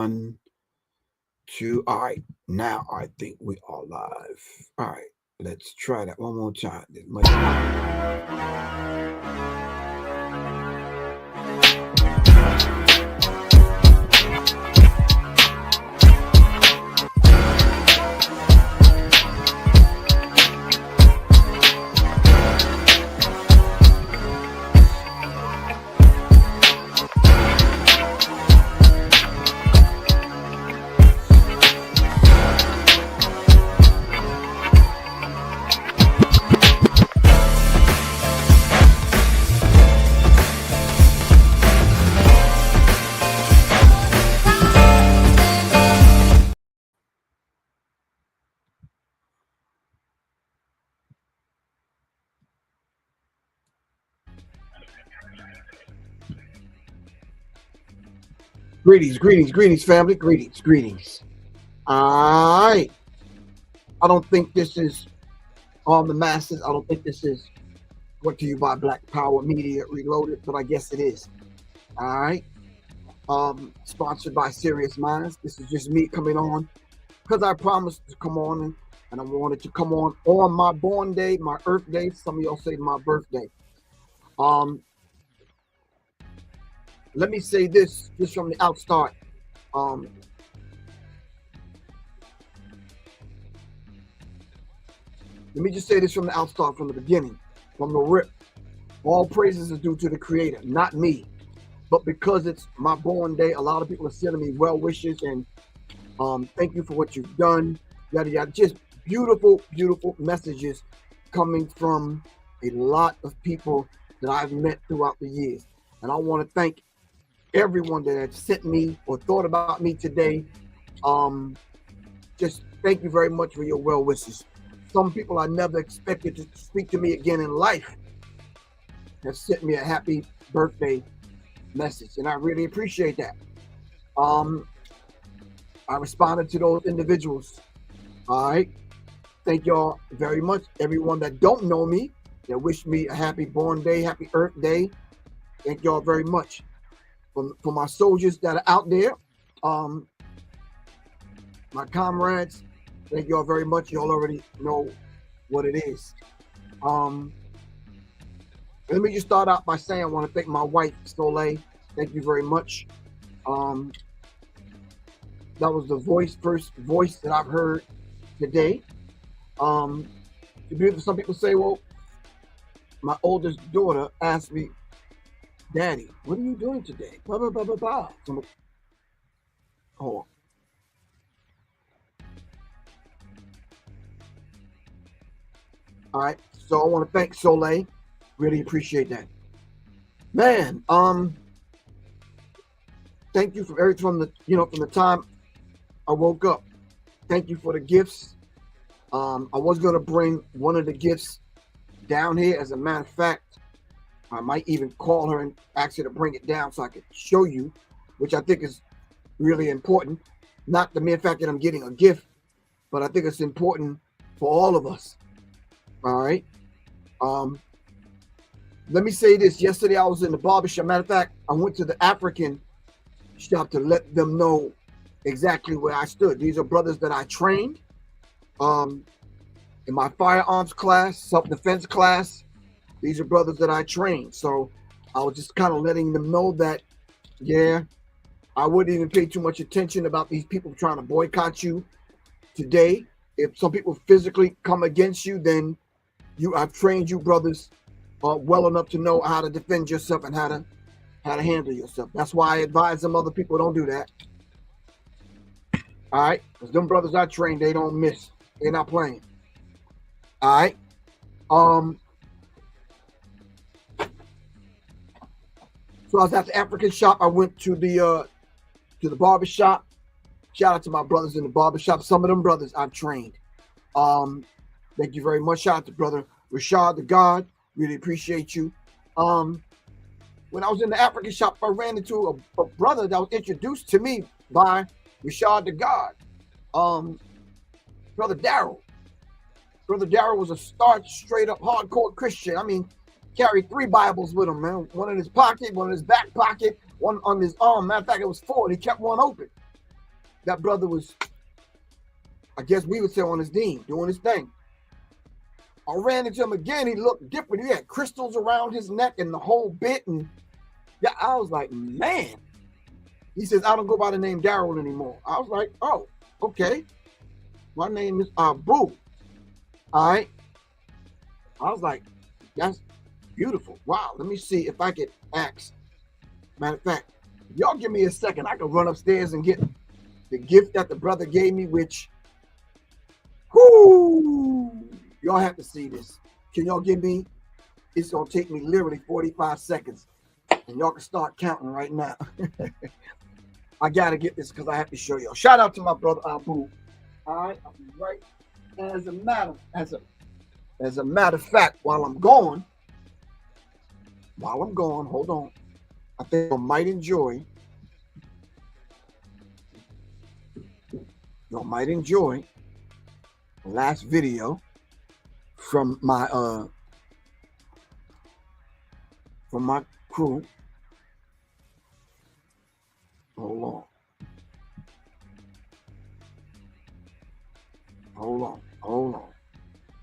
One, two. All right. Now I think we are live. All right. Let's try that one more time. Greetings, family. Greetings. All right. I don't think this is on the masses. I don't think this is brought to you by Black Power Media Reloaded, but I guess it is. All right. Sponsored by Serious Minds. This is just me coming on because I promised to come on and I wanted to come on my born day, my Earth day. Some of y'all say my birthday. Um, Let me say this just from the outstart. Um, Let me just say this from the outstart, from the beginning, from the rip. All praises is due to the Creator, not me. But because it's my born day, a lot of people are sending me well wishes and thank you for what you've done. Yada yada. Just beautiful messages coming from a lot of people that I've met throughout the years. And I want to thank everyone that has sent me or thought about me today. Just thank you very much for your well wishes. Some people I never expected to speak to me again in life have sent me a happy birthday message, and I really appreciate that. Um, I responded to those individuals. All right, thank y'all very much. Everyone that don't know me, that wish me a happy born day, happy Earth Day. Thank y'all very much. For my soldiers that are out there, um, my comrades, thank y'all very much. Y'all already know what it is. Um, Let me just start out by saying I want to thank my wife, Soleil. Thank you very much. Um, that was the first voice that I've heard today. Um, some people say, well, my oldest daughter asked me, Daddy, what are you doing today? Blah, blah, blah, blah, blah. Hold on. All right. So I want to thank Soleil. Really appreciate that. Man, thank you for everything from the time I woke up. Thank you for the gifts. I was gonna bring one of the gifts down here. As a matter of fact, I might even call her and ask her to bring it down so I could show you, which I think is really important. Not the mere fact that I'm getting a gift, but I think it's important for all of us. All right. Let me say this. Yesterday I was in the barbershop. Matter of fact, I went to the African shop to let them know exactly where I stood. These are brothers that I trained in my firearms class, self-defense class. These are brothers that I trained. So I was just kind of letting them know that, yeah, I wouldn't even pay too much attention about these people trying to boycott you today. If some people physically come against you, then I've trained you brothers well enough to know how to defend yourself and how to handle yourself. That's why I advise them other people don't do that. All right, because them brothers I trained, they don't miss. They're not playing. All right. So I was at the African shop. I went to the barber shop. Shout out to my brothers in the barber shop. Some of them brothers I've trained. Thank you very much. Shout out to brother Rashad the God. Really appreciate you. When I was in the African shop, I ran into a brother that was introduced to me by Rashad the God. Brother Darrell. Brother Darrell was a straight up hardcore Christian. I mean, carried 3 Bibles with him, man. One in his pocket, one in his back pocket, one on his arm. Matter of fact, it was 4. And he kept one open. That brother was, I guess we would say, on his dean, doing his thing. I ran into him again. He looked different. He had crystals around his neck and the whole bit. And yeah, I was like, man. He says, I don't go by the name Daryl anymore. I was like, oh, okay. My name is Boo. All right. I was like, that's beautiful. Wow. Let me see if I could ask. Matter of fact, y'all give me a second. I can run upstairs and get the gift that the brother gave me, which, whoo, y'all have to see this. Can y'all give me? It's going to take me literally 45 seconds. And y'all can start counting right now. I got to get this because I have to show y'all. Shout out to my brother Abu. All right. I'll be right. As a matter of fact, while I'm gone, hold on. I think I might enjoy. Y'all might enjoy the last video from my crew. Hold on.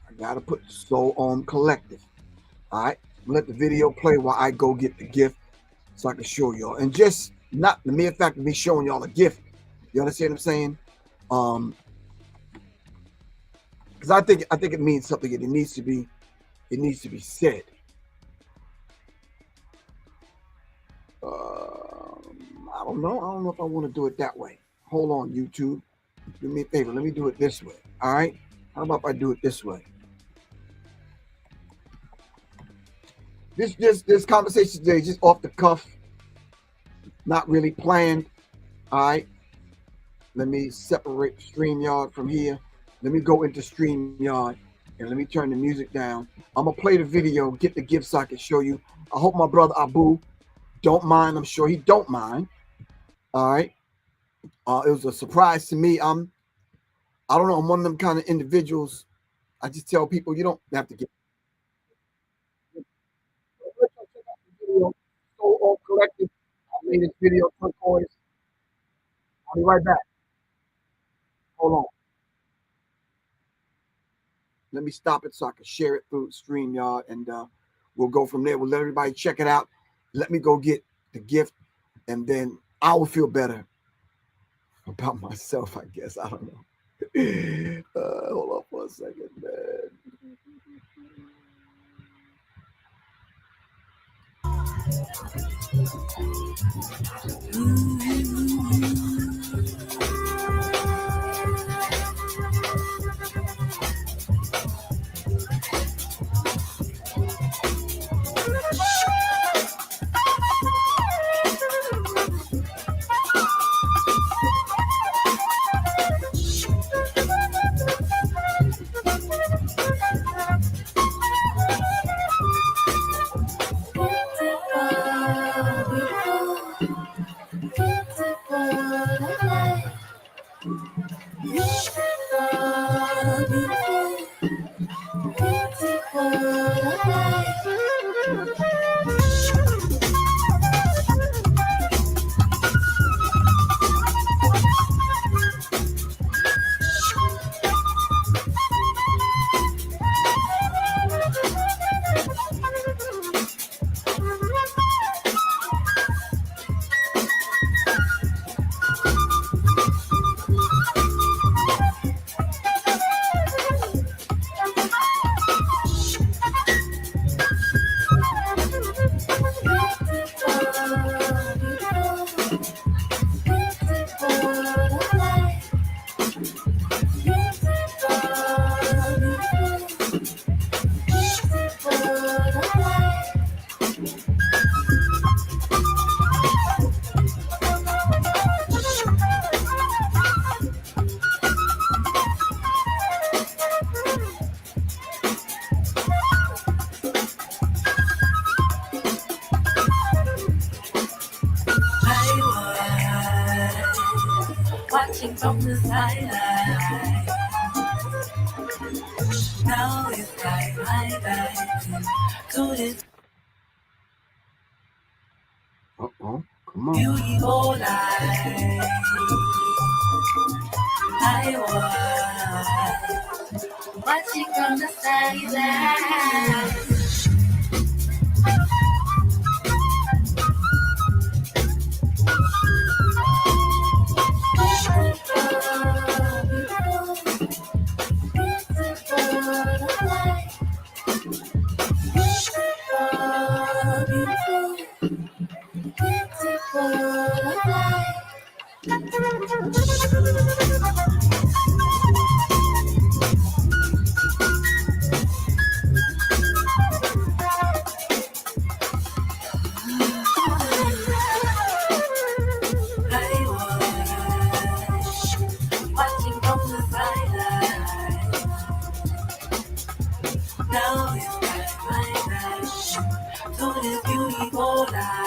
I gotta put the soul on collective. All right, let the video play while I go get the gift so I can show y'all. And just not the mere fact of me showing y'all a gift. You understand what I'm saying? Because I think it means something. It needs to be said. I don't know if I want to do it that way. Hold on, YouTube. Do me a favor. Let me do it this way. All right. How about if I do it this way? This conversation today is just off the cuff, not really planned. All right. Let me separate StreamYard from here. Let me go into StreamYard and let me turn the music down. I'm gonna play the video, get the gift so I can show you. I hope my brother Abu don't mind. I'm sure he don't mind. All right. It was a surprise to me. I don't know. I'm one of them kind of individuals. I just tell people you don't have to get. So all collected. I made this video turquoise. I'll be right back. Hold on. Let me stop it so I can share it through StreamYard, and we'll go from there. We'll let everybody check it out. Let me go get the gift, and then I will feel better about myself, I guess. I don't know. Hold on for a second, man. Watching from the sideline. Now it's right, my back to this Come on. beautiful life. watching from the sidelines. Watching from the sidelines. Now it's my time to this beautiful life.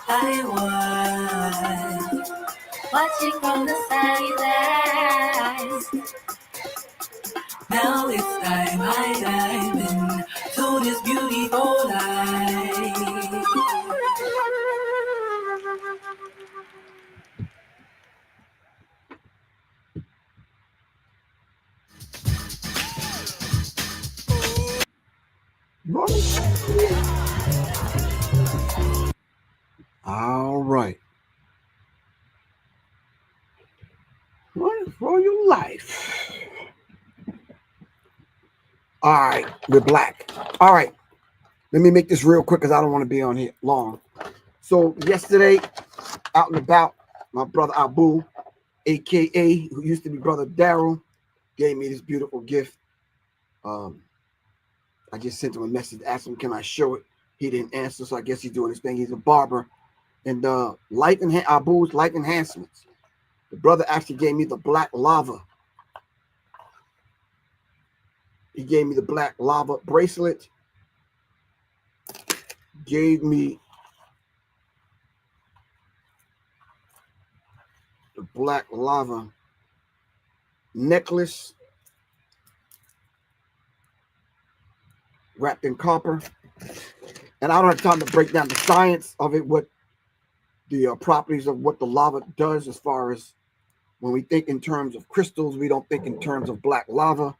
I was watching from the sidelines. Now it's time I dive into this beautiful life. All right. Run for your life. All right, we're black. All right, let me make this real quick because I don't want to be on here long. So yesterday, out and about, my brother Abu, aka who used to be brother Daryl, gave me this beautiful gift. I just sent him a message, asked him, "Can I show it?" He didn't answer, so I guess he's doing his thing. He's a barber, and Abu's life enhancements. The brother actually gave me the black lava. He gave me the black lava bracelet. Gave me the black lava necklace wrapped in copper. And I don't have time to break down the science of it, what the properties of what the lava does as far as when we think in terms of crystals, we don't think in terms of black lava.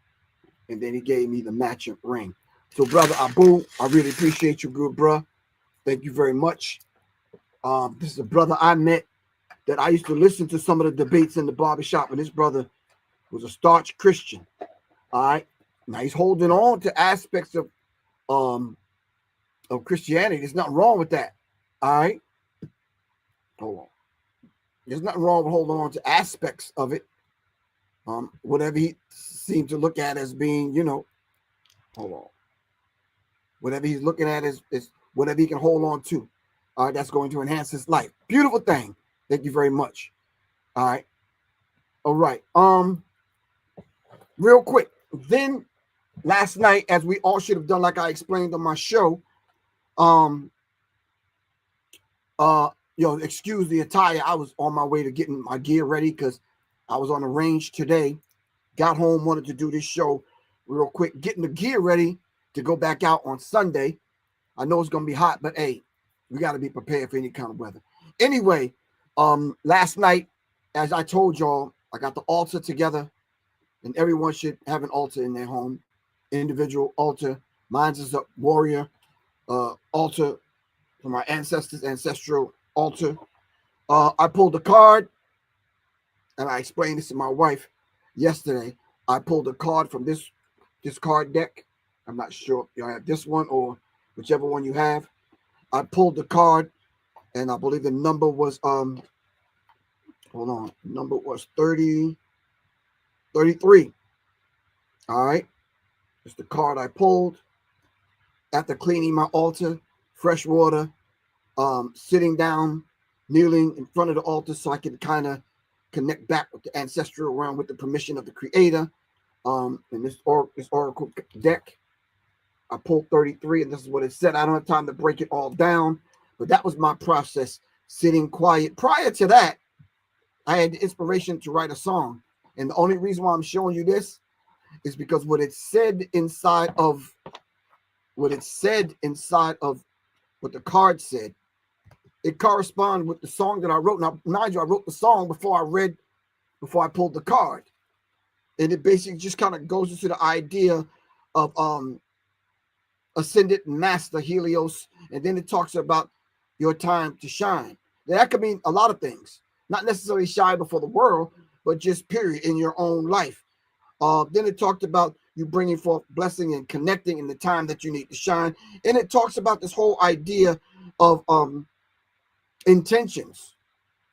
And then he gave me the matching ring. So, brother Abu, I really appreciate you, good bro. Thank you very much. This is a brother I met that I used to listen to some of the debates in the barbershop, and this brother was a staunch Christian. All right. Now he's holding on to aspects of Christianity. There's nothing wrong with that. All right. Hold on. There's nothing wrong with holding on to aspects of it. Whatever he seemed to look at as being, hold on. Whatever he's looking at is whatever he can hold on to. All right, that's going to enhance his life. Beautiful thing. Thank you very much. All right. All right. Real quick. Then last night, as we all should have done, like I explained on my show, excuse the attire. I was on my way to getting my gear ready because I was on the range today. Got home, wanted to do this show real quick, getting the gear ready to go back out on Sunday. I know it's gonna be hot, but hey, we got to be prepared for any kind of weather. Anyway, last night, as I told y'all, I got the altar together, and everyone should have an altar in their home, individual altar. Mine's is a warrior altar for my ancestors, ancestral altar. I pulled a card, and I explained this to my wife yesterday. I pulled a card from this card deck. I'm not sure if you have this one or whichever one you have. I pulled the card, and I believe the number was hold on, the number was 33. All right, it's the card I pulled after cleaning my altar, fresh water, sitting down, kneeling in front of the altar so I could kind of connect back with the ancestral realm with the permission of the Creator. In this oracle deck, I pulled 33, and this is what it said. I don't have time to break it all down, but that was my process, sitting quiet. Prior to that, I had the inspiration to write a song, and the only reason why I'm showing you this is because what it said inside of what the card said it corresponds with the song that I wrote. Now, mind you, I wrote the song before I pulled the card. And it basically just kind of goes into the idea of ascended master Helios. And then it talks about your time to shine. That could mean a lot of things, not necessarily shine before the world, but just period in your own life. Then it talked about you bringing forth blessing and connecting in the time that you need to shine. And it talks about this whole idea of intentions,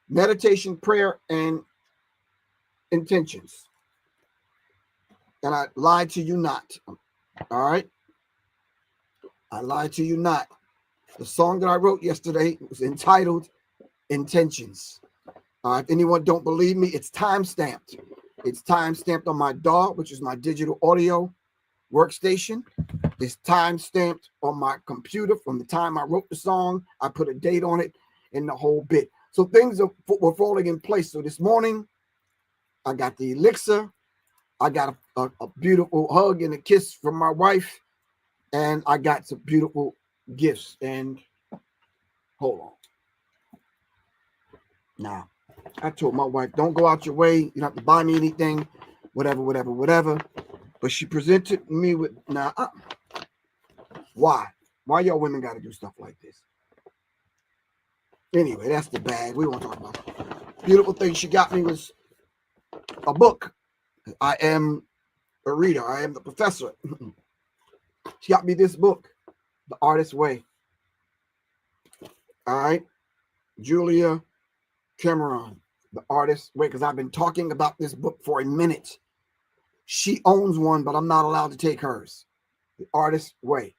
meditation, prayer, and intentions. And I lied to you not. All right. I lied to you not. The song that I wrote yesterday was entitled Intentions. If anyone don't believe me, it's time stamped. It's time stamped on my DAW, which is my digital audio workstation. It's time stamped on my computer from the time I wrote the song. I put a date on it and the whole bit. So things were falling in place. So this morning, I got the elixir. I got a beautiful hug and a kiss from my wife. And I got some beautiful gifts. And hold on. Now, I told my wife, don't go out your way. You don't have to buy me anything, whatever. But she presented me with, why? Why y'all women got to do stuff like this? Anyway, that's the bag. We won't talk about it. Beautiful thing she got me was a book. I am a reader. I am the professor. She got me this book, The Artist's Way. All right. Julia Cameron, The Artist's Way, because I've been talking about this book for a minute. She owns one, but I'm not allowed to take hers. The Artist's Way.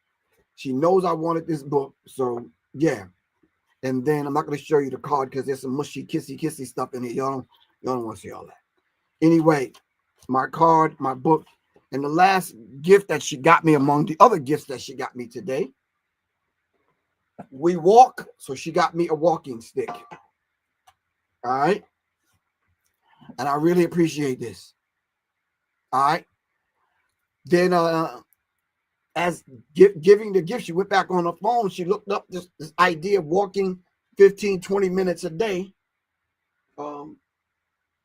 She knows I wanted this book, so yeah. And then I'm not going to show you the card because there's some mushy, kissy stuff in it. Y'all don't want to see all that. Anyway, my card, my book, and the last gift that she got me among the other gifts that she got me today, we walk, so she got me a walking stick. All right. And I really appreciate this. All right. Then as giving the gift, she went back on her phone. She looked up this idea of walking 15, 20 minutes a day. I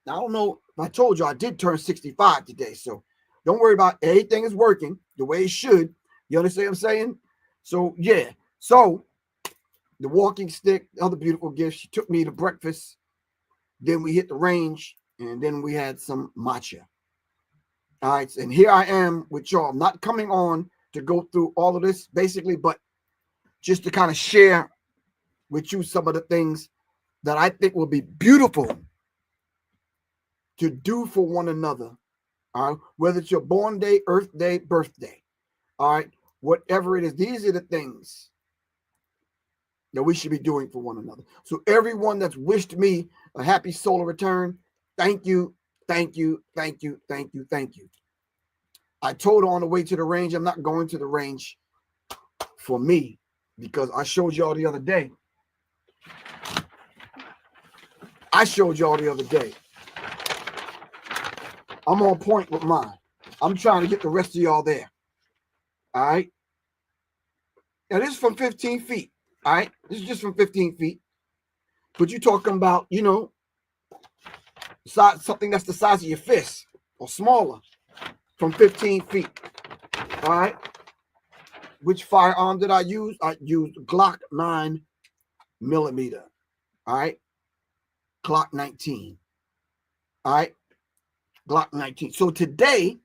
don't know if I told you I did turn 65 today. So don't worry about everything is working the way it should. You understand what I'm saying? So, yeah. So the walking stick, the other beautiful gift, she took me to breakfast. Then we hit the range, and then we had some matcha. All right, and here I am with y'all. I'm not coming on to go through all of this, basically, but just to kind of share with you some of the things that I think will be beautiful to do for one another. All right, whether it's your born day, earth day, birthday. All right, whatever it is, these are the things that we should be doing for one another. So everyone that's wished me a happy solar return, thank you, thank you, thank you, thank you, thank you. I told her on the way to the range, I'm not going to the range for me because I showed y'all the other day. I'm on point with mine. I'm trying to get the rest of y'all there. All right. Now this is from 15 feet. All right. This is just from 15 feet. But you're talking about, something that's the size of your fist or smaller from 15 feet. All right. Which firearm did I use? I used Glock 9mm. All right. Glock 19. All right. Glock 19. So today,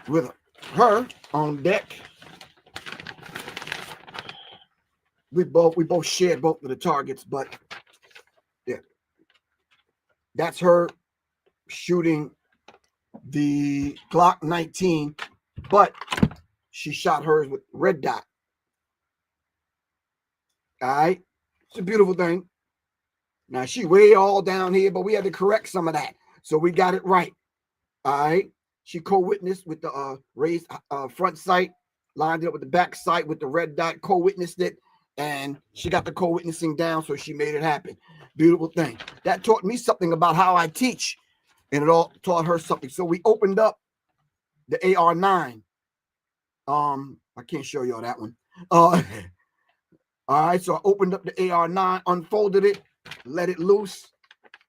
with her on deck, we both shared both of the targets, but yeah, that's her shooting the Glock 19, but she shot hers with red dot. All right, it's a beautiful thing. Now she way all down here, but we had to correct some of that, so we got it right. All right, she co-witnessed with the raised front sight, lined it up with the back sight with the red dot, co-witnessed it. And she got the co-witnessing down, so she made it happen. Beautiful thing. That taught me something about how I teach, and it all taught her something. So we opened up the AR-9. I can't show y'all that one. All right, so I opened up the AR9, unfolded it, let it loose.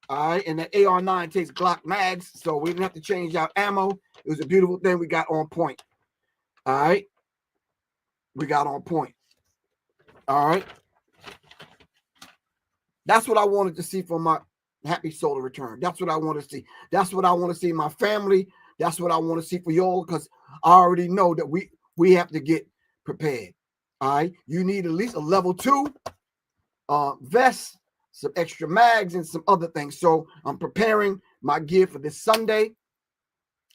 All right, and the AR9 takes Glock mags, so we didn't have to change out ammo. It was a beautiful thing. We got on point. All right, we got on point. All right, that's what I wanted to see from my happy solar return. That's what I want to see. That's what I want to see in my family. That's what I want to see for y'all, because I already know that we have to get prepared. All right, you need at least a level 2 vest, some extra mags, and some other things. So I'm preparing my gear for this Sunday.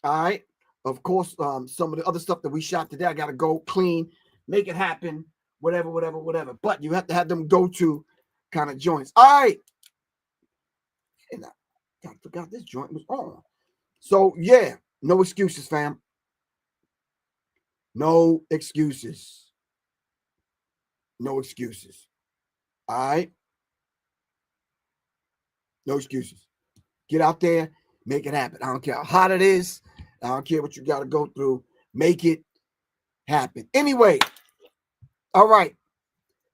All right. Of course, some of the other stuff that we shot today, I got to go clean, make it happen, whatever. But you have to have them go-to kind of joints. All right. And I forgot this joint was on. So, yeah, no excuses, fam. No excuses. No excuses. All right. No excuses. Get out there, make it happen. I don't care how hot it is. I don't care what you got to go through. Make it happen. Anyway, all right.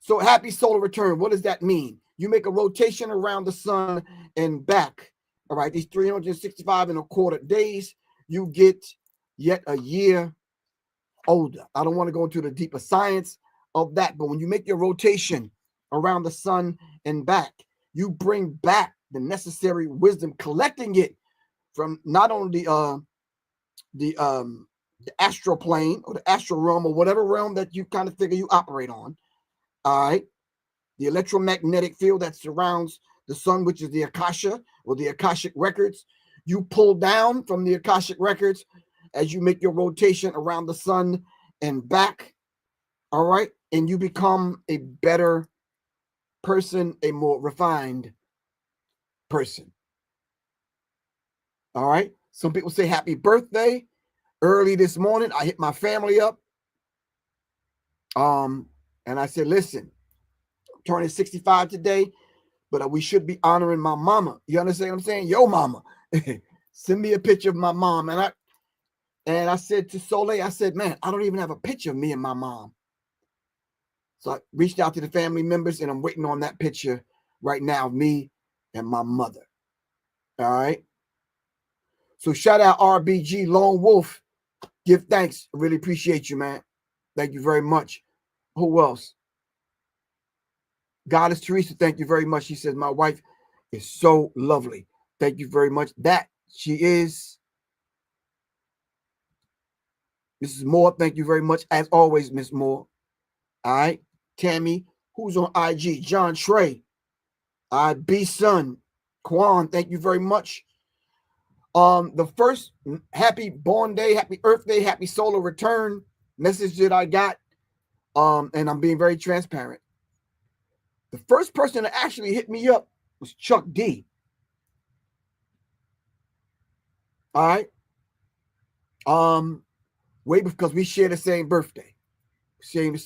So happy solar return. What does that mean? You make a rotation around the sun and back. All right. These 365 and a quarter days, you get yet a year older. I don't want to go into the deeper science of that, but when you make your rotation around the sun and back, you bring back the necessary wisdom, collecting it from not only the astral plane or the astral realm or whatever realm that you kind of figure you operate on. All right. The electromagnetic field that surrounds the sun, which is the Akasha or the Akashic records. You pull down from the Akashic records as you make your rotation around the sun and back. All right. And you become a better person, a more refined person. All right. Some people say happy birthday. Early this morning, I hit my family up. And I said, listen, I'm turning 65 today, but we should be honoring my mama. You understand what I'm saying? Yo, mama. Send me a picture of my mom. And I said to Soleil, I said, man, I don't even have a picture of me and my mom. So I reached out to the family members, and I'm waiting on that picture right now of me and my mother. All right. So shout out RBG Lone Wolf. Give thanks. I really appreciate you, man. Thank you very much. Who else? Goddess Teresa, thank you very much. She says, my wife is so lovely. Thank you very much. That she is. Mrs. Moore, thank you very much. As always, Miss Moore. All right. Tammy, who's on IG? John Trey. B Son. Kwan, thank you very much. The first happy born day, happy Earth Day, happy solar return message that I got. And I'm being very transparent. The first person that actually hit me up was Chuck D. All right. Way because we share the same birthday. Same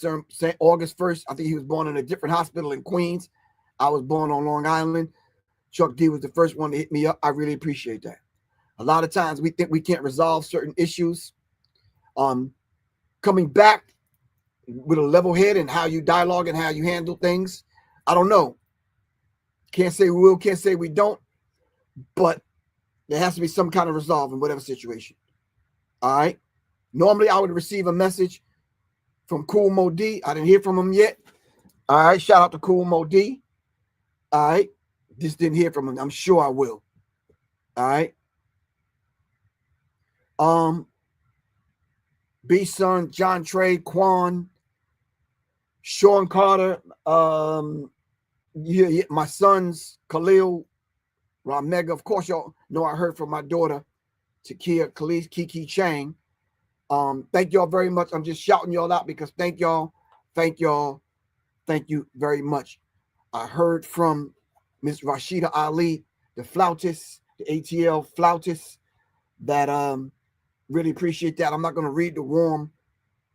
August 1st. I think he was born in a different hospital in Queens. I was born on Long Island. Chuck D was the first one to hit me up. I really appreciate that. A lot of times we think we can't resolve certain issues. Coming back with a level head and how you dialogue and how you handle things. I don't know. Can't say we will, can't say we don't, but there has to be some kind of resolve in whatever situation. All right. Normally I would receive a message from Cool Mo D. I didn't hear from him yet. All right. Shout out to Cool Mo D. All right. Just didn't hear from him. I'm sure I will. All right. B Son, John Trey, Quan, Sean Carter, yeah, my sons, Khalil, Ramega. Of course, y'all know I heard from my daughter, Takia Khalid, Kiki Chang. Thank y'all very much. I'm just shouting y'all out because thank y'all, thank you very much. I heard from Miss Rashida Ali, the flautist, the ATL flautist, that really appreciate that. I'm not going to read the warm,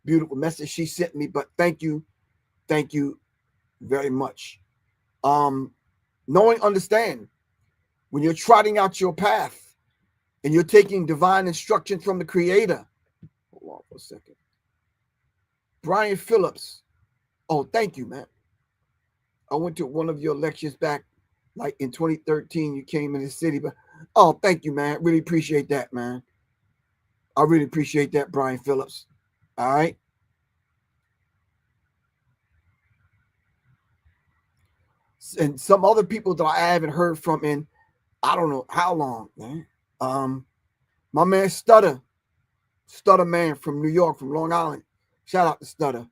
beautiful message she sent me, but thank you very much. Knowing, understand, when you're trotting out your path and you're taking divine instruction from the Creator. Hold on for a second. Brian Phillips. Oh, thank you, man. I went to one of your lectures back like in 2013. You came in the city, but oh, thank you, man. Really appreciate that, man. I really appreciate that, Brian Phillips. All right. And some other people that I haven't heard from in I don't know how long, man. Um, my man Stutter man from New York, from Long Island. Shout out to Stutter.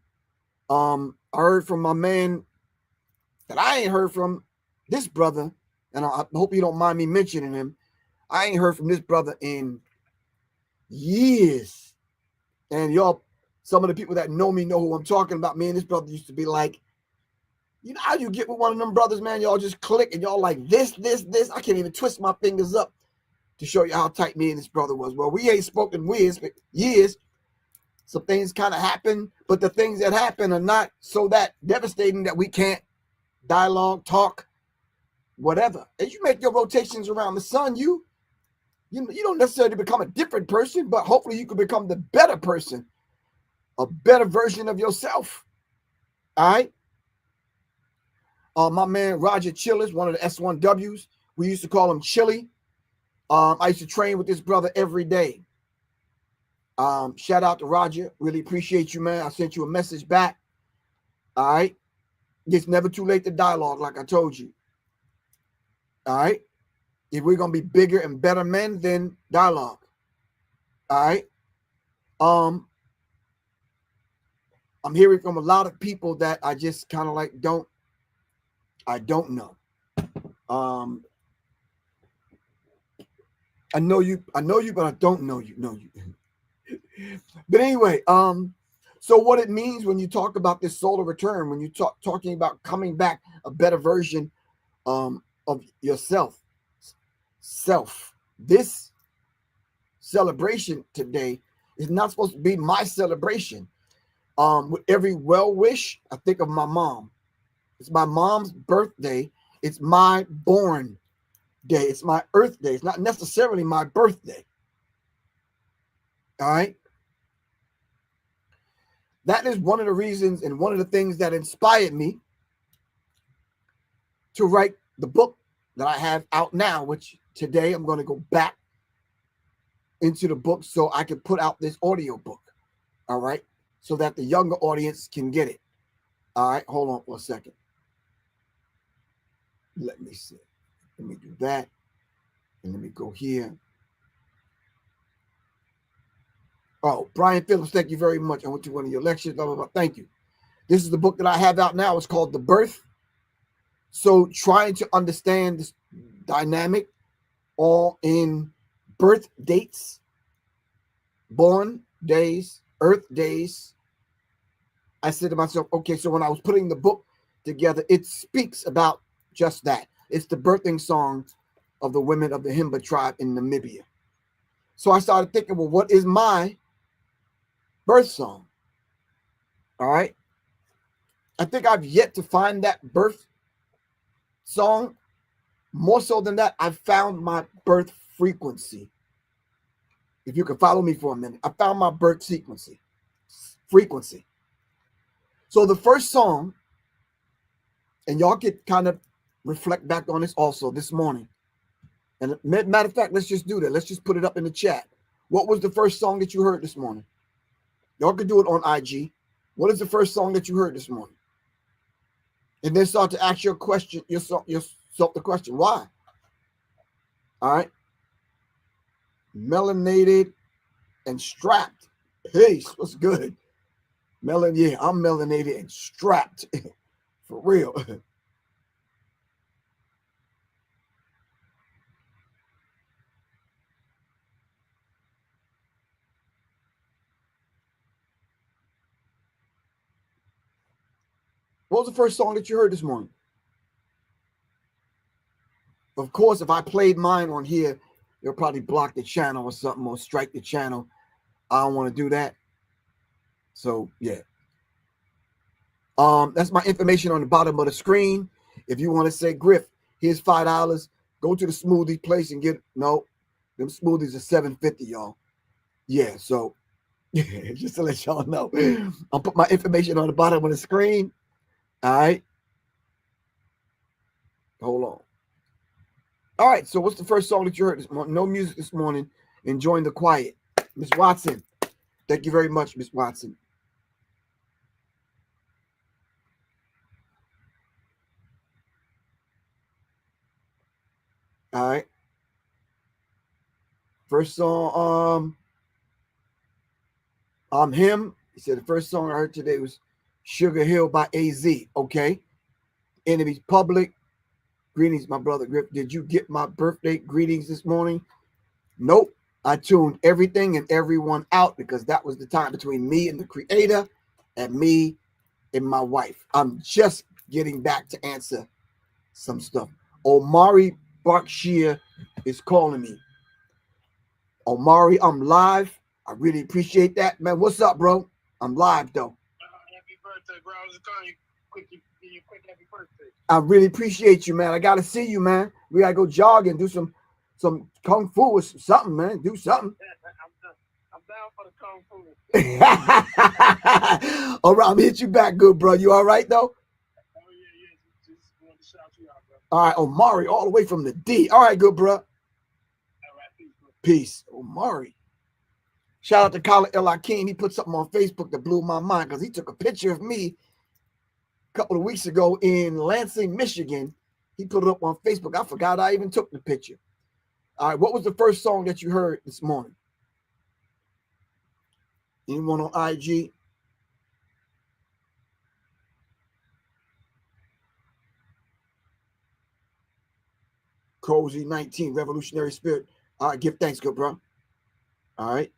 I heard from my man that I ain't heard from, this brother, and I hope you don't mind me mentioning him. I ain't heard from this brother in years. And y'all, some of the people that know me know who I'm talking about. Me and this brother used to be like, you know how you get with one of them brothers, man? Y'all just click and y'all like this. I can't even twist my fingers up to show you how tight me and this brother was. Well, we ain't spoken years. Some things kind of happen, but the things that happen are not so that devastating that we can't dialogue, talk, whatever. As you make your rotations around the sun, you don't necessarily become a different person, but hopefully you can become the better person, a better version of yourself. All right. My man Roger Chillers, one of the S1Ws, we used to call him Chili. I used to train with this brother every day. Shout out to Roger. Really appreciate you, man. I sent you a message back. All right. It's never too late to dialogue, like I told you. All right. If we're gonna be bigger and better men, then dialogue. All right. I'm hearing from a lot of people that I just kind of like I don't know. I know you, but I don't know you. But anyway, so what it means when you talk about this solar return, when you talking about coming back a better version of yourself, this celebration today is not supposed to be my celebration. With every well wish, I think of my mom. It's my mom's birthday. It's my born day. It's my earth day. It's not necessarily my birthday. All right. That is one of the reasons and one of the things that inspired me to write the book that I have out now, which today I'm going to go back into the book so I can put out this audio book. All right. So that the younger audience can get it. All right. Hold on for a second. Let me see. Let me do that. And let me go here. Oh, Brian Phillips, thank you very much. I went to one of your lectures. Blah, blah, blah. Thank you. This is the book that I have out now. It's called The Birth. So trying to understand this dynamic all in birth dates, born days, earth days. I said to myself, okay, so when I was putting the book together, it speaks about just that. It's the birthing song of the women of the Himba tribe in Namibia. So I started thinking, well, what is my birth song? All right. I think I've yet to find that birth song. More so than that, I've found my birth frequency. If you can follow me for a minute, I found my birth frequency. So the first song, and y'all could kind of reflect back on this also this morning. And matter of fact, let's just do that. Let's just put it up in the chat. What was the first song that you heard this morning? Y'all could do it on IG. What is the first song that you heard this morning? And then start to ask yourself the question, why? All right. Melanated and strapped. Peace. What's good? Yeah, I'm melanated and strapped. For real. What was the first song that you heard this morning? Of course, if I played mine on here, they'll probably block the channel or something or strike the channel. I don't want to do that. So, yeah. That's my information on the bottom of the screen. If you want to say, Griff, here's $5. Go to the smoothie place and get them smoothies are $7.50, y'all. Yeah, so just to let y'all know, I'll put my information on the bottom of the screen. All right. Hold on. All right. So what's the first song that you heard this morning? No music this morning. Enjoying the quiet. Miss Watson. Thank you very much, Miss Watson. All right. First song, I'm him. He said the first song I heard today was Sugar Hill by AZ. Okay. Enemies Public. Greetings, my brother Griff. Did you get my birthday greetings this morning? Nope. I tuned everything and everyone out because that was the time between me and the creator and me and my wife. I'm just getting back to answer some stuff. Omari Berkshire is calling me. Omari, I'm live. I really appreciate that, man. What's up, bro? I'm live though. Happy birthday, bro. I was just calling you quick happy birthday. I really appreciate you, man. I gotta see you, man. We gotta go jog and do some kung fu or something, man. Do something. I'm down for the kung fu. All right, I'm gonna hit you back, good bro. You all right though? Oh yeah. Just wanted to shout you out, bro. All right, Omari, all the way from the D. All right, good bro. All right, peace, bro. Peace, Omari. Shout out to Khalid El Hakim. He put something on Facebook that blew my mind because he took a picture of me a couple of weeks ago in Lansing, Michigan. He put it up on Facebook. I forgot I even took the picture. All right, what was the first song that you heard this morning? Anyone on IG? Cozy 19, Revolutionary Spirit. All right, give thanks, good bro. All right.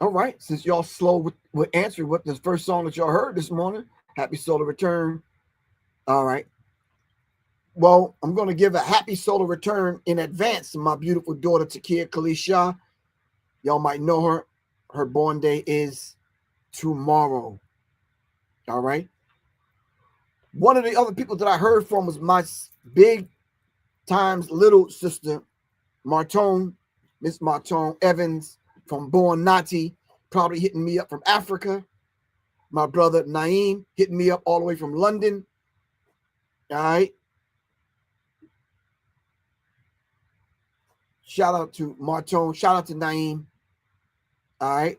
All right, since y'all slow with answering what the first song that y'all heard this morning, Happy Solar Return. All right. Well, I'm going to give a happy solar return in advance to my beautiful daughter, Takia Kalisha. Y'all might know her. Her born day is tomorrow. All right. One of the other people that I heard from was my big times little sister, Martone, Miss Martone Evans from Born Nati, probably hitting me up from Africa. My brother Naeem hitting me up all the way from London. All right. Shout out to Martone. Shout out to Naeem. All right.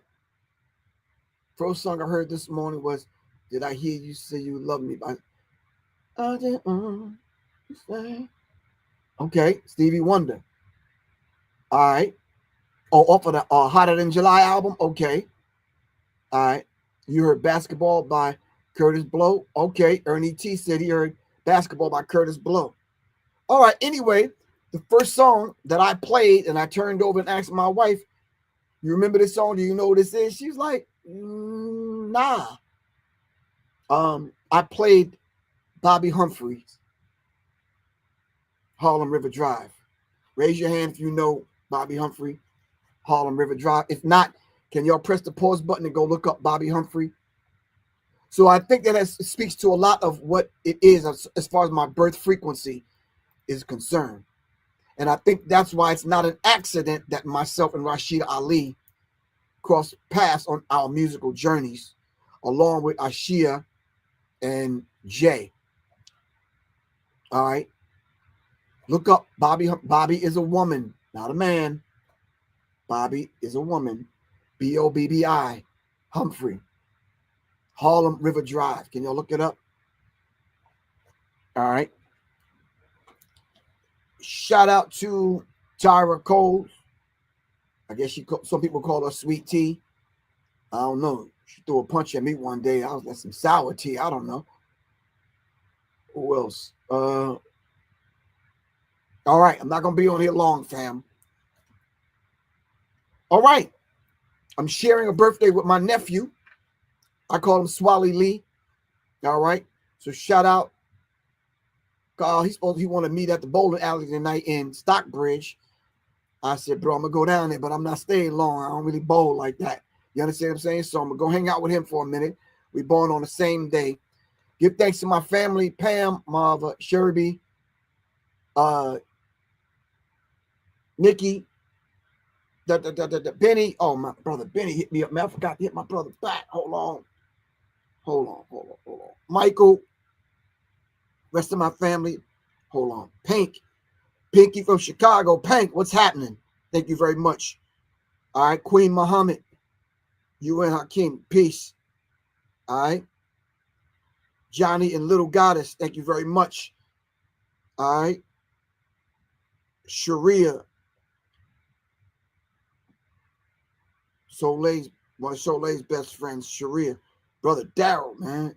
First song I heard this morning was Did I Hear You Say You Love Me? Okay. Stevie Wonder. All right. Oh, off of the Hotter Than July album. Okay. All right. You heard Basketball by Curtis Blow. Okay. Ernie T said he heard Basketball by Curtis Blow. All right. Anyway, the first song that I played and I turned over and asked my wife, you remember this song? Do you know what this is? She's like, nah. I played Bobby Humphreys, Harlem River Drive. Raise your hand if you know Bobby Humphrey, Harlem River Drive. If not, can y'all press the pause button and go look up Bobby Humphrey? So I think that speaks to a lot of what it is as far as my birth frequency is concerned. And I think that's why it's not an accident that myself and Rashida Ali crossed paths on our musical journeys, along with Ashia and Jay. All right. Look up Bobby. Bobby is a woman, not a man. Bobby is a woman. Bobbi. Humphrey. Harlem River Drive. Can y'all look it up? All right. Shout out to Tyra Cole. I guess some people call her Sweet Tea. I don't know. She threw a punch at me one day. I was like some sour tea. I don't know. Who else? All right. I'm not going to be on here long, fam. All right. I'm sharing a birthday with my nephew. I call him Swally Lee. All right. So shout out. He wanted to meet at the bowling alley tonight in Stockbridge. I said, bro, I'm going to go down there, but I'm not staying long. I don't really bowl like that. You understand what I'm saying? So I'm going to go hang out with him for a minute. We born on the same day. Give thanks to my family, Pam, Marva, Sherby, Nikki, Benny. Oh, my brother Benny hit me up, man. I forgot to hit my brother back. Hold on. Hold on. Michael, rest of my family. Hold on. Pinky from Chicago. Pank, what's happening? Thank you very much. All right. Queen Muhammad, you and Hakeem, peace. All right. Johnny and Little Goddess, thank you very much. All right. Sharia, one of Soleil's best friends, Sharia. Brother Daryl, man.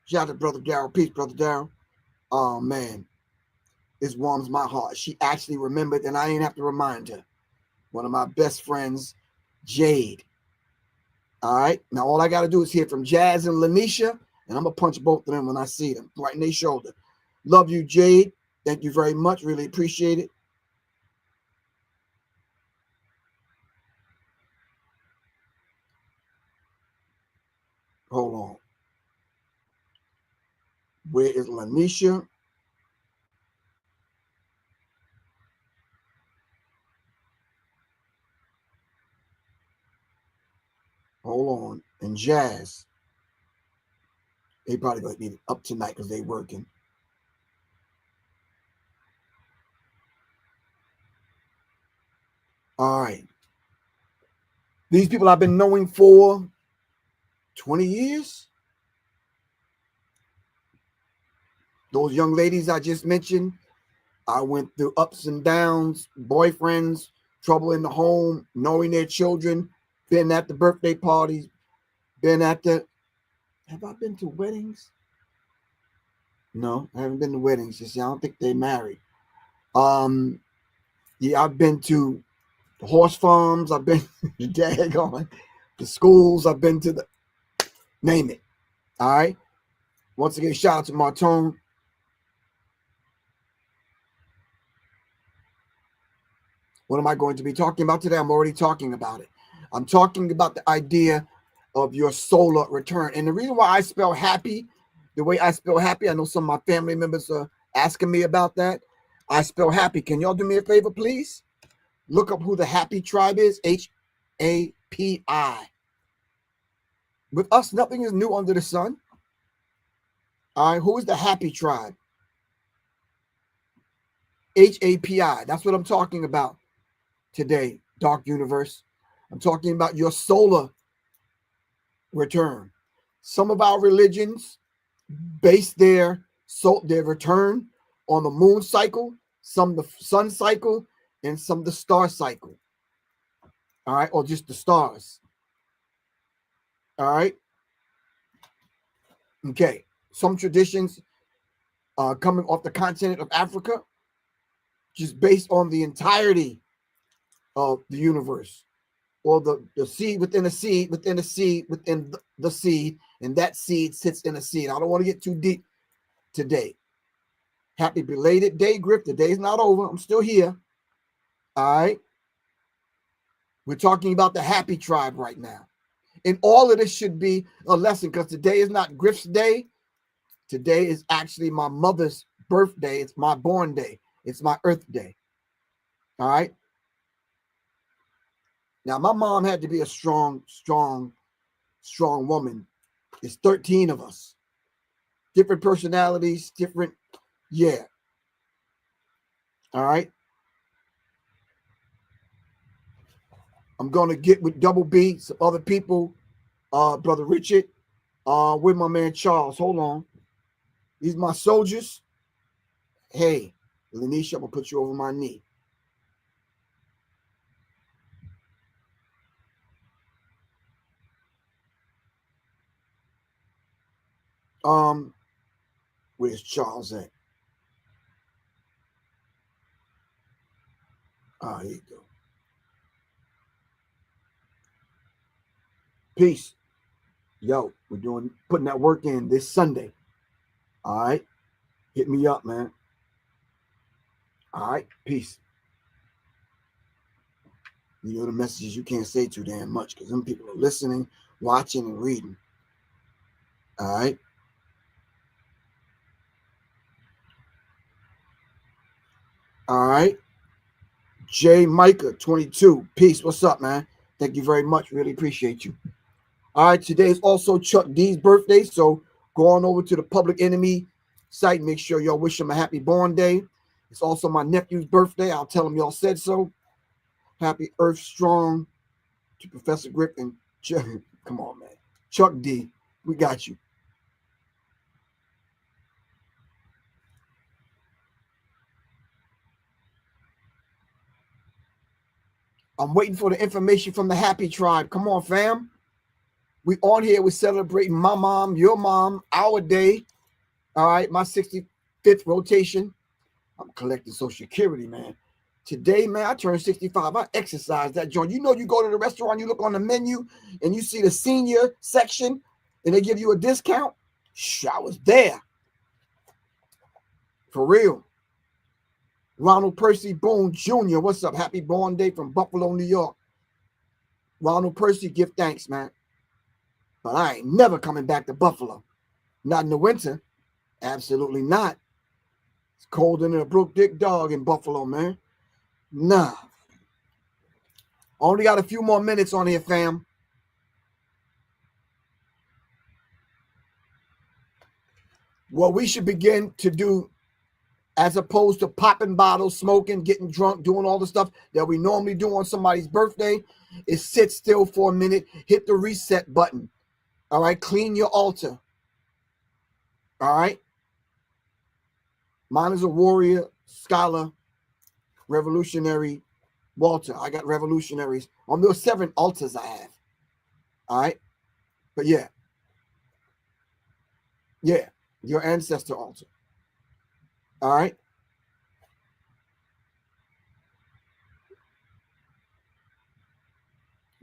Shout out to Brother Daryl. Peace, Brother Daryl. Oh, man. This warms my heart. She actually remembered, and I ain't have to remind her. One of my best friends, Jade. All right. Now, all I got to do is hear from Jazz and Lanisha, and I'm going to punch both of them when I see them, right in their shoulder. Love you, Jade. Thank you very much. Really appreciate it. Hold on. Where is Lanisha? Hold on. And Jazz. They probably going to be up tonight because they working. All right. These people I've been knowing for 20 years. Those young ladies I just mentioned, I went through ups and downs, boyfriends, trouble in the home, knowing their children, been at the birthday parties, have I been to weddings? No, I haven't been to weddings. I don't think they married. Yeah, I've been to the horse farms. I've been daggone the schools. I've been to name it. All right. Once again, shout out to Martone. What am I going to be talking about today? I'm already talking about it. I'm talking about the idea of your solar return. And the reason why I spell happy, the way I spell happy, I know some of my family members are asking me about that. I spell happy. Can y'all do me a favor, please? Look up who the Happy tribe is. Hapi. With us, nothing is new under the sun. All right, who is the Happy tribe? Hapi. That's what I'm talking about today, Dark Universe. I'm talking about your solar return. Some of our religions base their return on the moon cycle, some the sun cycle, and some the star cycle. All right, or just the stars. All right. Okay. Some traditions coming off the continent of Africa, just based on the entirety of the universe, or the seed within a seed within a seed within the seed, and that seed sits in a seed. I don't want to get too deep today. Happy belated day, Griff. The day is not over. I'm still here. All right. We're talking about the Happy tribe right now. And all of this should be a lesson, because today is not Griff's day. Today is actually my mother's birthday. It's my born day. It's my Earth day. All right. Now, my mom had to be a strong woman. It's 13 of us. Different personalities, different, yeah. All right. I'm going to get with Double B, some other people, Brother Richard, with my man Charles. Hold on. These my soldiers. Hey, Lanisha, I'm going to put you over my knee. Where's Charles at? Ah, here you go. Peace. Yo, we're putting that work in this Sunday. All right. Hit me up, man. All right. Peace. You know the messages you can't say too damn much, because them people are listening, watching, and reading. All right. All right. J Micah 22. Peace. What's up, man? Thank you very much. Really appreciate you. All right, today is also Chuck D's birthday, so go on over to the Public Enemy site. Make sure y'all wish him a happy born day. It's also my nephew's birthday. I'll tell him y'all said so. Happy Earth Strong to Professor Griff and Chuck. Come on, man. Chuck D, we got you. I'm waiting for the information from the Happy Tribe. Come on, fam. We on here. We're celebrating my mom, your mom, our day. All right, my 65th rotation. I'm collecting Social Security, man. Today, man, I turned 65. I exercise that joint. You know, you go to the restaurant, you look on the menu, and you see the senior section, and they give you a discount. I was there. For real. Ronald Percy Boone Jr., what's up? Happy born day from Buffalo, New York. Ronald Percy, give thanks, man. But I ain't never coming back to Buffalo. Not in the winter. Absolutely not. It's colder than a broke dick dog in Buffalo, man. Nah. Only got a few more minutes on here, fam. What we should begin to do, as opposed to popping bottles, smoking, getting drunk, doing all the stuff that we normally do on somebody's birthday, is sit still for a minute, hit the reset button. All right, clean your altar. All right. Mine is a warrior, scholar, revolutionary, Walter. I got revolutionaries. On those 7 altars I have. All right. But yeah. Yeah. Your ancestor altar. All right.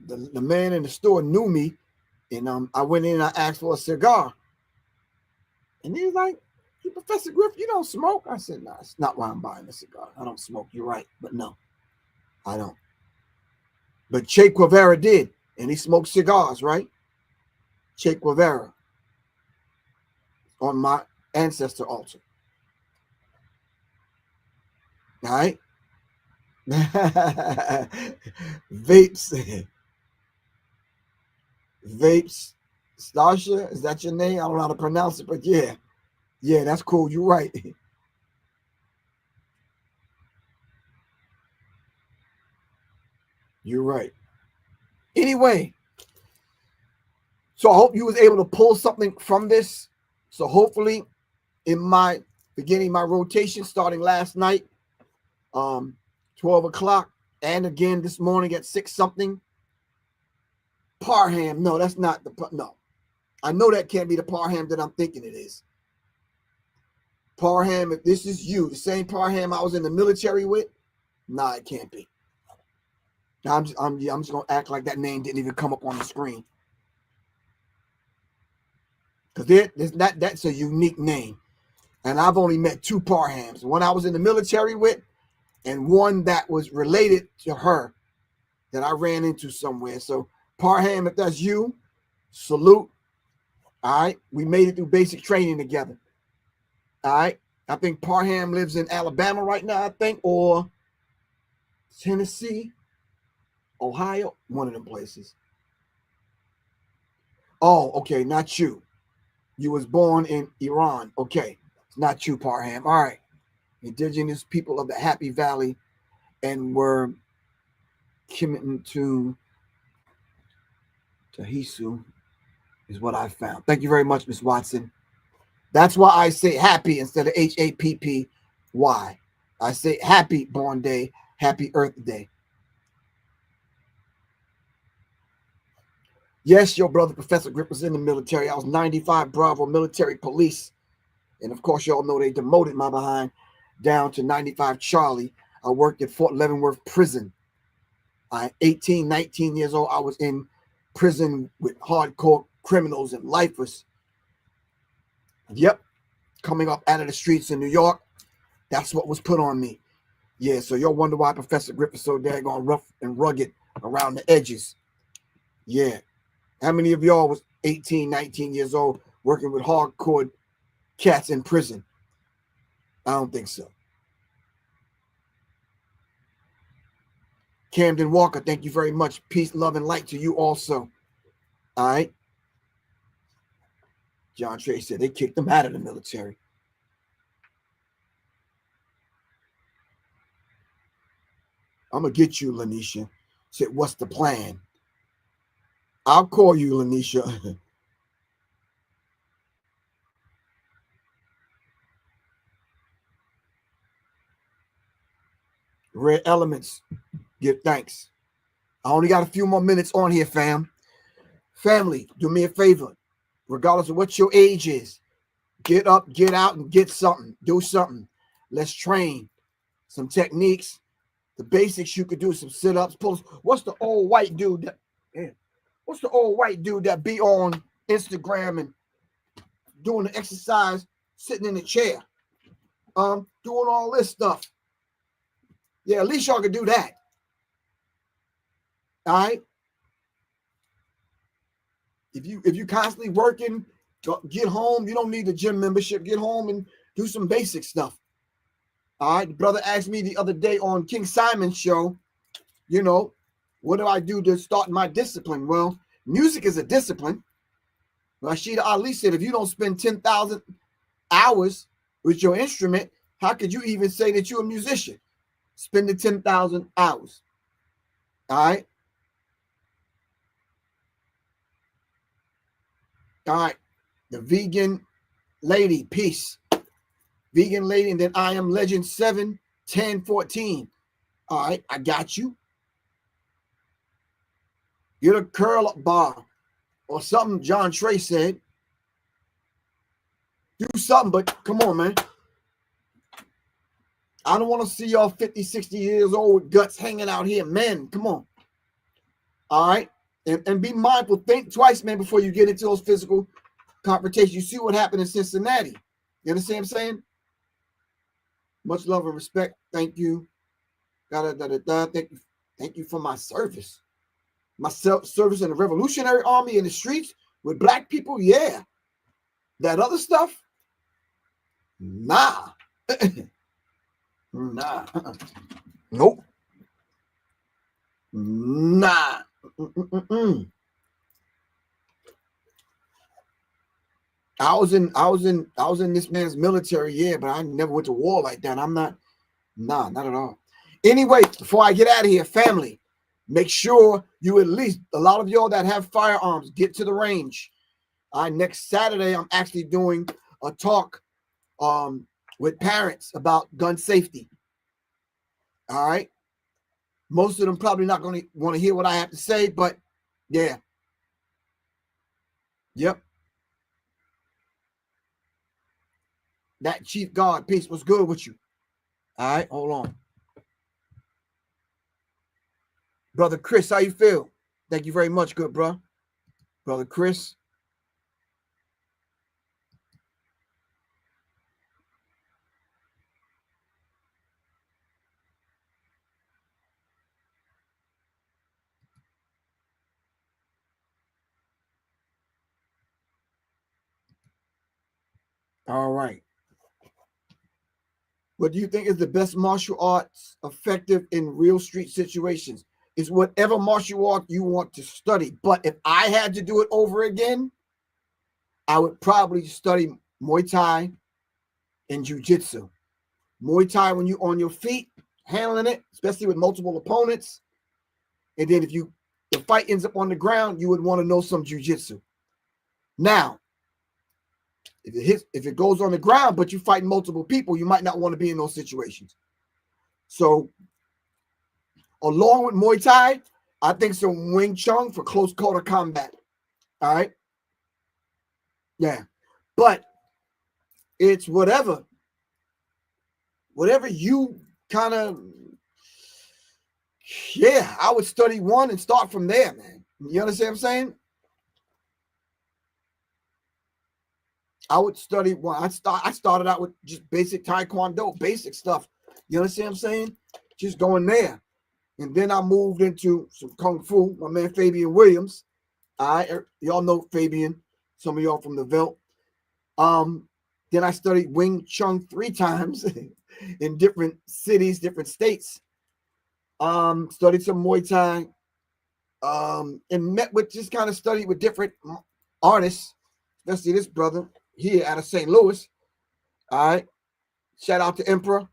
The man in the store knew me, and I went in and I asked for a cigar. And he was like, "Hey, Professor Griff, you don't smoke?" I said, "No, it's not why I'm buying a cigar. I don't smoke. You're right. But no, I don't." But Che Guevara did, and he smoked cigars, right? Che Guevara on my ancestor altar. All right. Vapes. Vapes. Stasha, is that your name? I don't know how to pronounce it, but yeah. Yeah, that's cool. You're right. You're right. Anyway, so I hope you was able to pull something from this. So hopefully in my beginning my rotation starting last night, 12 o'clock, and again this morning at 6 something. Parham. No, that's not no. I know that can't be the Parham that I'm thinking it is. Parham, if this is you, the same Parham I was in the military with, nah, it can't be. I'm just gonna act like that name didn't even come up on the screen. Because that's a unique name. And I've only met 2 Parhams. One I was in the military with, and one that was related to her that I ran into somewhere. So Parham, if that's you, salute. All right. We made it through basic training together. All right. I think Parham lives in Alabama right now, I think, or Tennessee, Ohio, one of them places. Oh, okay. Not you. You was born in Iran. Okay. It's not you, Parham. All right. Indigenous people of the Happy Valley, and were committed to Tahisu is what I found. Thank you very much, Miss Watson. That's why I say happy instead of HAPPY. I say happy born day, happy Earth Day. Yes, your brother, Professor Griff, was in the military. I was 95 Bravo military police. And of course, y'all know they demoted my behind down to 95 Charlie. I worked at Fort Leavenworth Prison. 18, 19 years old, I was in prison with hardcore criminals and lifers. Yep. Coming up out of the streets in New York. That's what was put on me. Yeah, so y'all wonder why Professor Griff is so daggone rough and rugged around the edges. Yeah. How many of y'all was 18, 19 years old working with hardcore cats in prison? I don't think so. Camden Walker, thank you very much. Peace, love, and light to you also. All right. John Trey said they kicked him out of the military. I'm going to get you, Lanisha. Said, what's the plan? I'll call you, Lanisha. Red Elements, give thanks. I only got a few more minutes on here, fam. Family, do me a favor. Regardless of what your age is, get up, get out, and get something. Do something. Let's train some techniques. The basics you could do, some sit-ups, pull-ups. What's the old white dude that be on Instagram and doing the exercise, sitting in the chair, doing all this stuff? Yeah, at least y'all can do that. All right. If you constantly working, get home. You don't need a gym membership. Get home and do some basic stuff. All right. The brother asked me the other day on King Simon's show, what do I do to start my discipline? Well, music is a discipline. Rashida Ali said, if you don't spend 10,000 hours with your instrument, how could you even say that you're a musician? Spending 10,000 hours. All right. All right. The vegan lady, peace. Vegan lady, and then I am legend 7, 10, 14. All right, I got you. Get a curl up bar or something John Trey said. Do something, but come on, man. I don't want to see y'all 50, 60 years old with guts hanging out here. Men, come on. All right. And be mindful. Think twice, man, before you get into those physical confrontations. You see what happened in Cincinnati. You understand what I'm saying? Much love and respect. Thank you. Thank you for my service. My service in the Revolutionary Army in the streets with black people. Yeah. That other stuff? Nah. Nah. Nope. Nah. I was in this man's military, yeah, but I never went to war like that. Not at all. Anyway, before I get out of here, family, make sure you at least, a lot of y'all that have firearms, get to the range. Next Saturday, I'm actually doing a talk with parents about gun safety. All right. Most of them probably not going to want to hear what I have to say, but yeah. Yep. That Chief Guard, peace. What's good with you? All right, hold on. Brother Chris, how you feel? Thank you very much, good bro. Brother Chris. All right. What do you think is the best martial arts effective in real street situations? It's whatever martial art you want to study. But if I had to do it over again, I would probably study Muay Thai and Jiu-Jitsu. Muay Thai when you're on your feet, handling it, especially with multiple opponents. And then if the fight ends up on the ground, you would want to know some Jiu-Jitsu. Now, if it goes on the ground, but you fight multiple people, you might not want to be in those situations. So, along with Muay Thai, I think some Wing Chun for close quarter combat. All right. Yeah. But it's whatever you kind of, yeah, I would study one and start from there, man. You understand what I'm saying? I would study one. I started out with just basic Taekwondo, basic stuff. You understand what I'm saying? Just going there. And then I moved into some Kung Fu, my man Fabian Williams. Y'all know Fabian, some of y'all from the Velt. Then I studied Wing Chun 3 times in different cities, different states. Studied some Muay Thai. And just kind of studied with different artists, especially this brother here out of St. Louis. All right. Shout out to Emperor.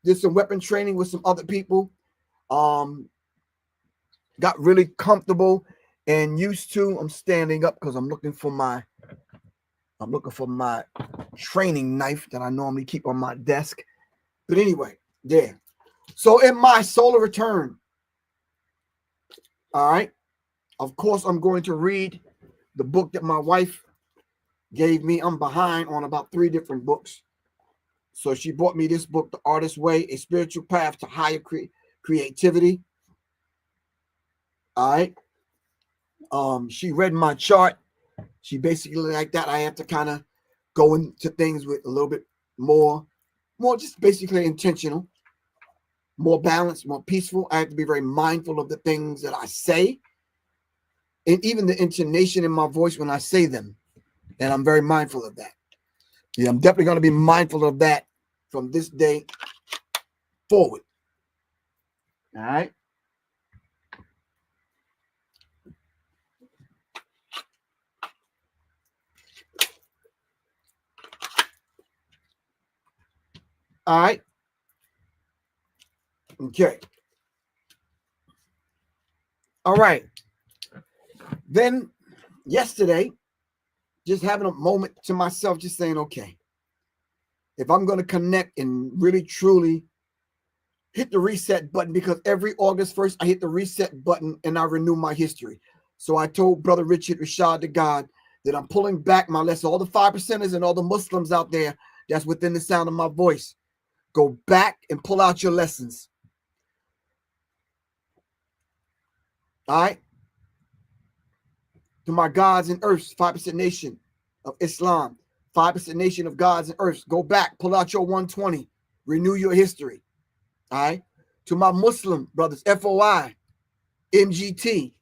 Did some weapon training with some other people. Got really comfortable and used to. I'm standing up because I'm looking for my training knife that I normally keep on my desk. But anyway, yeah. So in my solar return, all right, of course, I'm going to read the book that my wife gave me. I'm behind on about 3 different books. So she bought me this book, The Artist's Way, A Spiritual Path to Higher Creativity. All right. She read my chart. She basically like that. I have to kind of go into things with a little bit more just basically intentional, more balanced, more peaceful. I have to be very mindful of the things that I say and even the intonation in my voice when I say them. And I'm very mindful of that. Yeah, I'm definitely going to be mindful of that from this day forward. All right. All right. Okay. All right. Then yesterday, just having a moment to myself, just saying, okay, if I'm going to connect and really truly hit the reset button, because every August 1st, I hit the reset button and I renew my history. So I told Brother Richard Rashad to God that I'm pulling back my lesson. All the 5%ers and all the Muslims out there that's within the sound of my voice, go back and pull out your lessons. All right. To my gods and earths, 5% nation of Islam, 5% nation of gods and earths, go back, pull out your 120, renew your history. All right. To my Muslim brothers, FOI, MGT,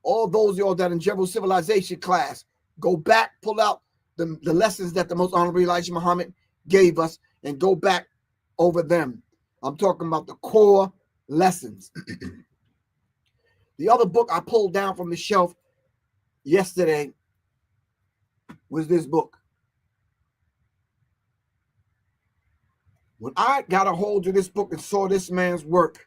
all those y'all that in general civilization class, go back, pull out the lessons that the most honorable Elijah Muhammad gave us and go back over them. I'm talking about the core lessons. The other book I pulled down from the shelf yesterday was this book. When I got a hold of this book and saw this man's work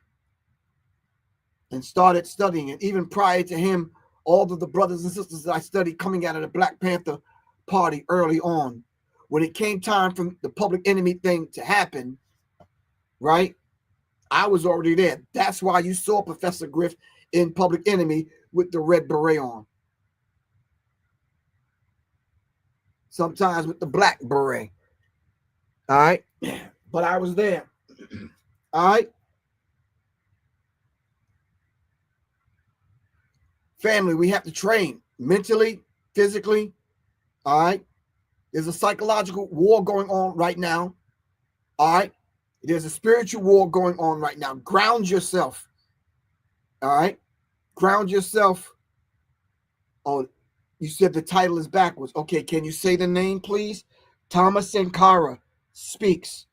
and started studying it, even prior to him, all of the brothers and sisters that I studied coming out of the Black Panther Party early on, when it came time for the Public Enemy thing to happen, right, I was already there. That's why you saw Professor Griff in Public Enemy with the red beret on. Sometimes with the black beret. All right. But I was there. All right. Family, we have to train mentally, physically. All right. There's a psychological war going on right now. All right. There's a spiritual war going on right now. Ground yourself. All right. Ground yourself. Oh, you said the title is backwards. Okay. Can you say the name, please? Thomas Sankara speaks.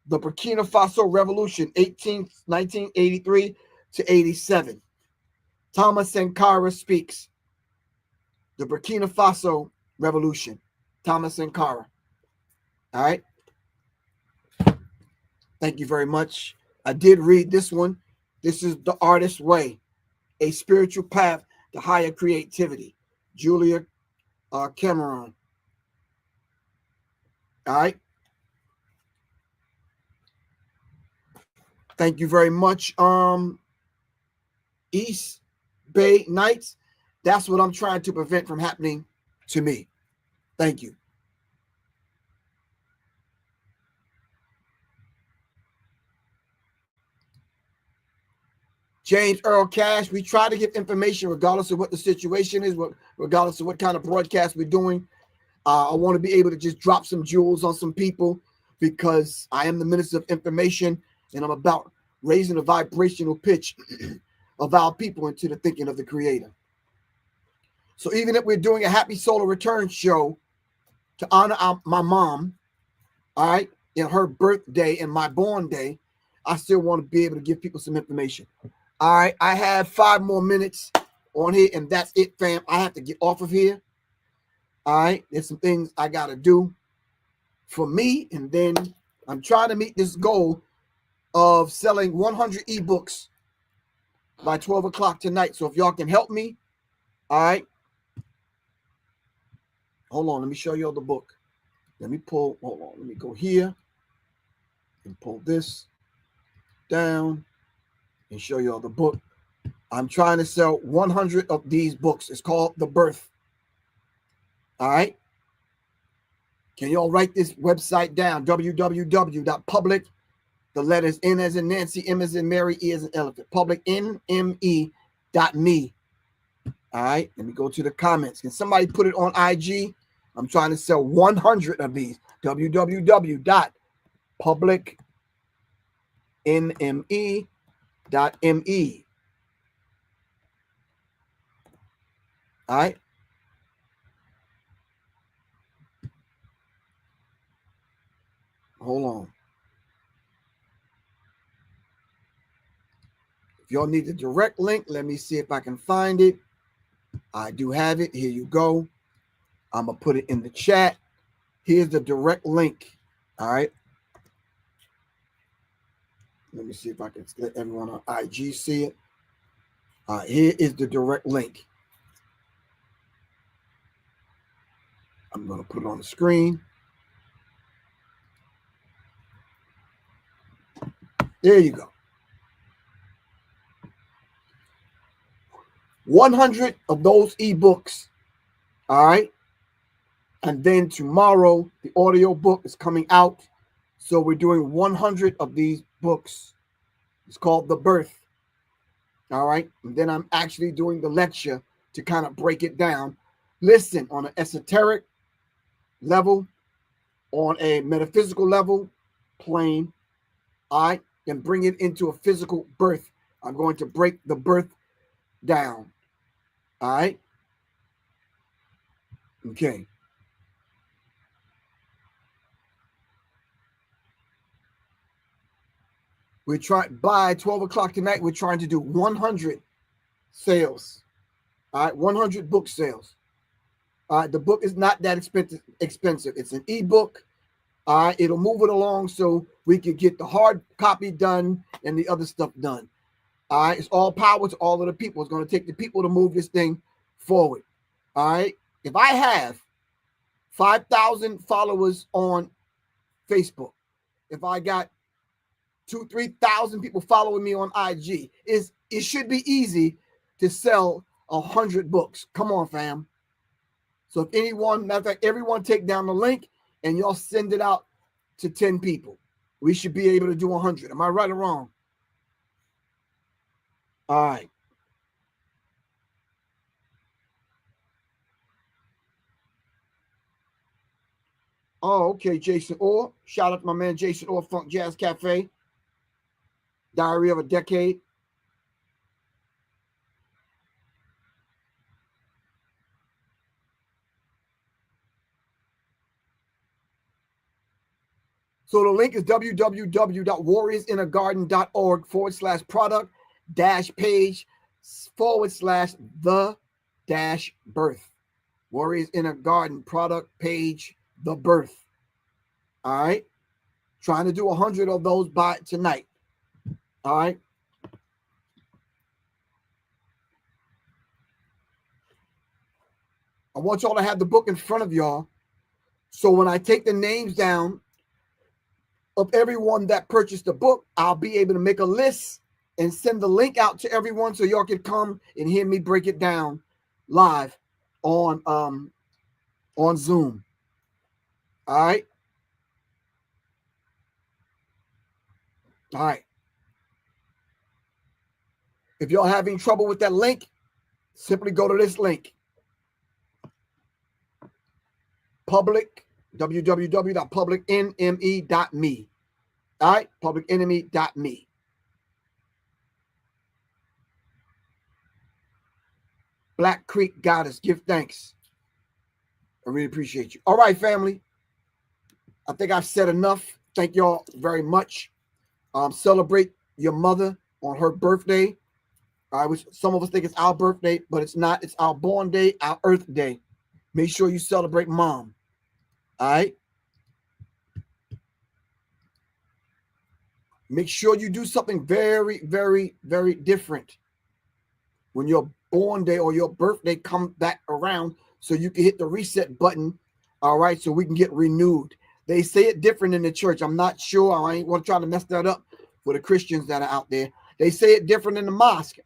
The Burkina Faso Revolution, 1983 to 87. Thomas Sankara speaks. The Burkina Faso Revolution. Thomas Sankara. All right. Thank you very much. I did read this one. This is The Artist's Way, A Spiritual Path to Higher Creativity. Julia Cameron. All right. Thank you very much. East Bay Nights. That's what I'm trying to prevent from happening to me. Thank you. James Earl Cash, we try to give information regardless of what the situation is, regardless of what kind of broadcast we're doing. I want to be able to just drop some jewels on some people because I am the minister of information and I'm about raising the vibrational pitch of our people into the thinking of the Creator. So even if we're doing a Happy Solar Return show to honor my mom, all right, in her birthday and my born day, I still want to be able to give people some information. All right, I have 5 more minutes on here, and that's it, fam. I have to get off of here. All right, there's some things I got to do for me, and then I'm trying to meet this goal of selling 100 ebooks by 12 o'clock tonight. So if y'all can help me, all right. Hold on, let me show y'all the book. Let me pull, hold on, let me go here and pull this down and show y'all the book. I'm trying to sell 100 of these books. It's called The Birth. All right. Can y'all write this website down? www.public, the letters N as in Nancy, M as in Mary, E as in elephant. Public, NME.me. All right. Let me go to the comments. Can somebody put it on IG? I'm trying to sell 100 of these. www.publicnme.me. All right. Hold on. If y'all need the direct link, let me see if I can find it. I do have it. Here you go. I'm going to put it in the chat. Here's the direct link. All right. Let me see if I can let everyone on IG see it. All right. Here is the direct link. I'm going to put it on the screen. There you go. 100 of those ebooks. All right. And then tomorrow, the audio book is coming out. So we're doing 100 of these books. It's called The Birth. All right. And then I'm actually doing the lecture to kind of break it down. Listen, on an esoteric level, on a metaphysical level, plane, all right, and bring it into a physical birth. I'm going to break the birth down. All right. Okay. We're trying by 12 o'clock tonight. We're trying to do 100 sales. All right, 100 book sales. All right, the book is not that expensive. It's an ebook. All right, it'll move it along so we can get the hard copy done and the other stuff done. All right, it's all power to all of the people. It's going to take the people to move this thing forward. All right, if I have 5,000 followers on Facebook, if I got 2,000-3,000 people following me on IG, it should be easy to sell 100 books. Come on, fam. So if anyone, matter of fact, everyone take down the link and y'all send it out to 10 people. We should be able to do 100. Am I right or wrong? All right. Oh, okay, Jason Orr. Shout out to my man Jason Orr, Funk Jazz Cafe. Diary of a Decade. So the link is www.warriorsinnergarden.org/product-page/the-birth. Warriors in a Garden product page, The Birth. All right. Trying to do 100 of those by tonight. All right. I want y'all to have the book in front of y'all. So when I take the names down of everyone that purchased the book, I'll be able to make a list and send the link out to everyone so y'all can come and hear me break it down live on Zoom. All right. All right. If y'all having trouble with that link, simply go to this link. Public, www.publicnme.me. All right, publicnme.me. Black Creek Goddess, give thanks. I really appreciate you. All right, family. I think I've said enough. Thank y'all very much. Celebrate your mother on her birthday. Which some of us think it's our birthday, but it's not. It's our born day, our earth day. Make sure you celebrate mom. All right. Make sure you do something very, very, very different when your born day or your birthday comes back around, so you can hit the reset button. All right. So we can get renewed. They say it different in the church. I'm not sure. I ain't want to try to mess that up for the Christians that are out there. They say it different in the mosque.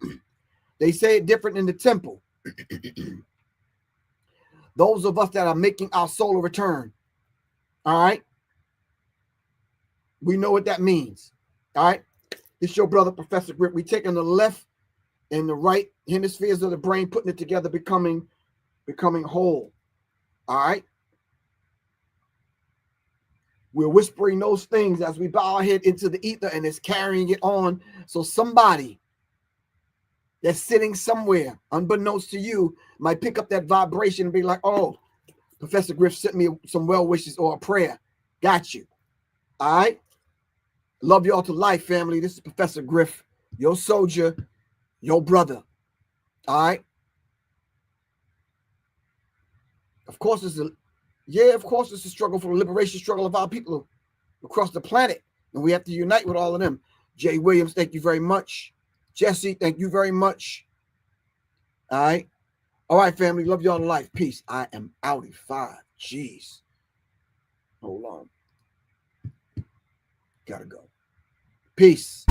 They say it different in the temple. Those of us that are making our solar return. All right. We know what that means. All right. It's your brother, Professor Griff. We taking the left and the right hemispheres of the brain, putting it together, becoming whole. All right. We're whispering those things as we bow our head into the ether, and it's carrying it on. So somebody that's sitting somewhere, unbeknownst to you, might pick up that vibration and be like, oh, Professor Griff sent me some well wishes or a prayer. Got you. All right. Love y'all to life, family. This is Professor Griff, your soldier, your brother. All right. Of course, it's a struggle for the liberation struggle of our people across the planet. And we have to unite with all of them. Jay Williams, thank you very much. Jesse, thank you very much. All right. All right, family. Love y'all to life. Peace. I am outie 5. Jeez. Hold on. Gotta go. Peace.